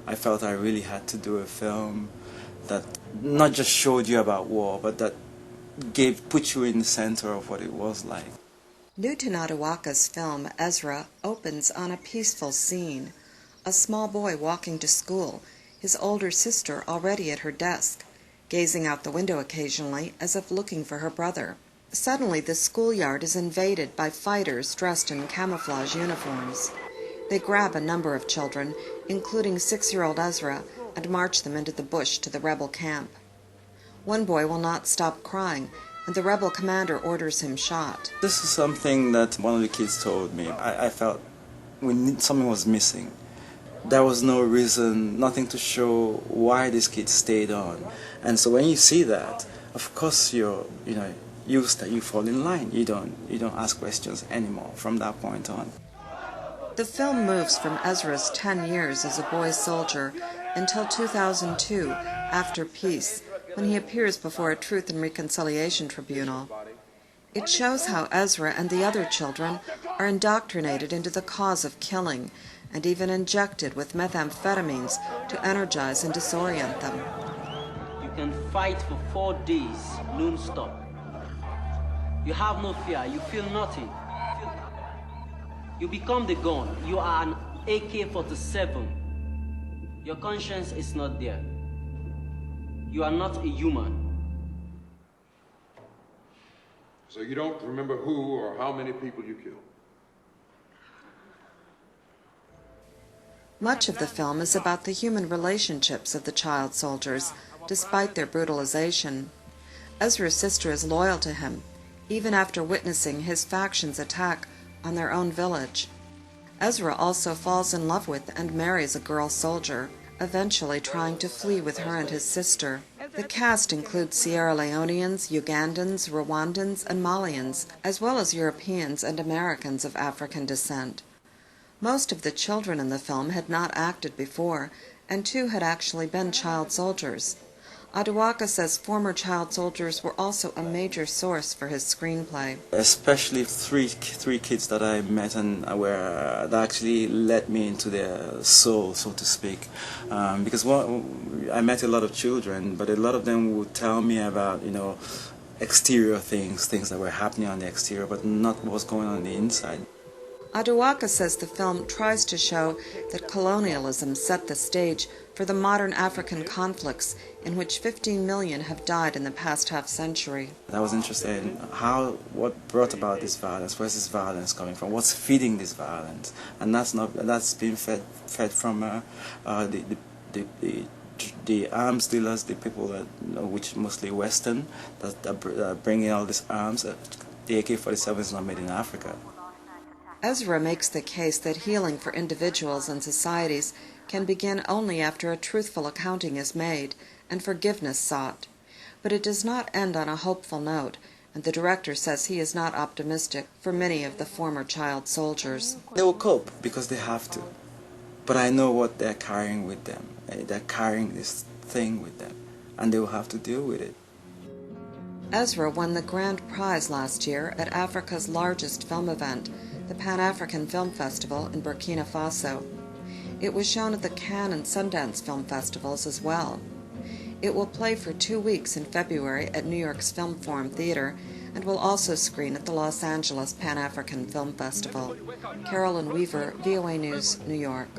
I felt I really had to do a film that not just showed you about war, but that put you in the center of what it was like. Newton Aduaka's film, Ezra, opens on a peaceful scene. A small boy walking to school, his older sister already at her desk, gazing out the window occasionally as if looking for her brother. Suddenly the schoolyard is invaded by fighters dressed in camouflage uniforms. They grab a number of children, including 6-year-old Ezra, and march them into the bush to the rebel camp. One boy will not stop crying, and the rebel commander orders him shot. This is something that one of the kids told me. I felt something was missing. There was no reason, nothing to show why this kid stayed on. And so when you see that, of course you fall in line. You don't ask questions anymore from that point on. The film moves from Ezra's 10 years as a boy soldier until 2002, after peace, when he appears before a Truth and Reconciliation Tribunal. It shows how Ezra and the other children are indoctrinated into the cause of killing, and even injected with methamphetamines to energize and disorient them. You can fight for 4 days, non-stop. You have no fear, you feel nothing. You become the gun, you are an AK-47. Your conscience is not there. You are not a human. So you don't remember who or how many people you killed? Much of the film is about the human relationships of the child soldiers, despite their brutalization. Ezra's sister is loyal to him, even after witnessing his faction's attack on their own village. Ezra also falls in love with and marries a girl soldier, eventually trying to flee with her and his sister. The cast includes Sierra Leoneans, Ugandans, Rwandans, and Malians, as well as Europeans and Americans of African descent. Most of the children in the film had not acted before, and 2 had actually been child soldiers. Aduaka says former child soldiers were also a major source for his screenplay. Especially three kids that I met and that actually let me into their soul, so to speak. Because I met a lot of children, but a lot of them would tell me about, exterior things that were happening on the exterior, but not what was going on the inside. Aduaka says the film tries to show that colonialism set the stage for the modern African conflicts in which 15 million have died in the past half-century. I was interested in what brought about this violence, where's this violence coming from, what's feeding this violence, and that's being fed from the arms dealers, the people that, which mostly Western, that are bringing all these arms. The AK-47 is not made in Africa. Ezra makes the case that healing for individuals and societies can begin only after a truthful accounting is made and forgiveness sought. But it does not end on a hopeful note, and the director says he is not optimistic for many of the former child soldiers. They will cope because they have to. But I know what they're carrying with them. They're carrying this thing with them, and they will have to deal with it. Ezra won the grand prize last year at Africa's largest film event, the Pan-African Film Festival in Burkina Faso. It was shown at the Cannes and Sundance Film Festivals as well. It will play for 2 weeks in February at New York's Film Forum Theater and will also screen at the Los Angeles Pan-African Film Festival. Carolyn Weaver, VOA News, New York.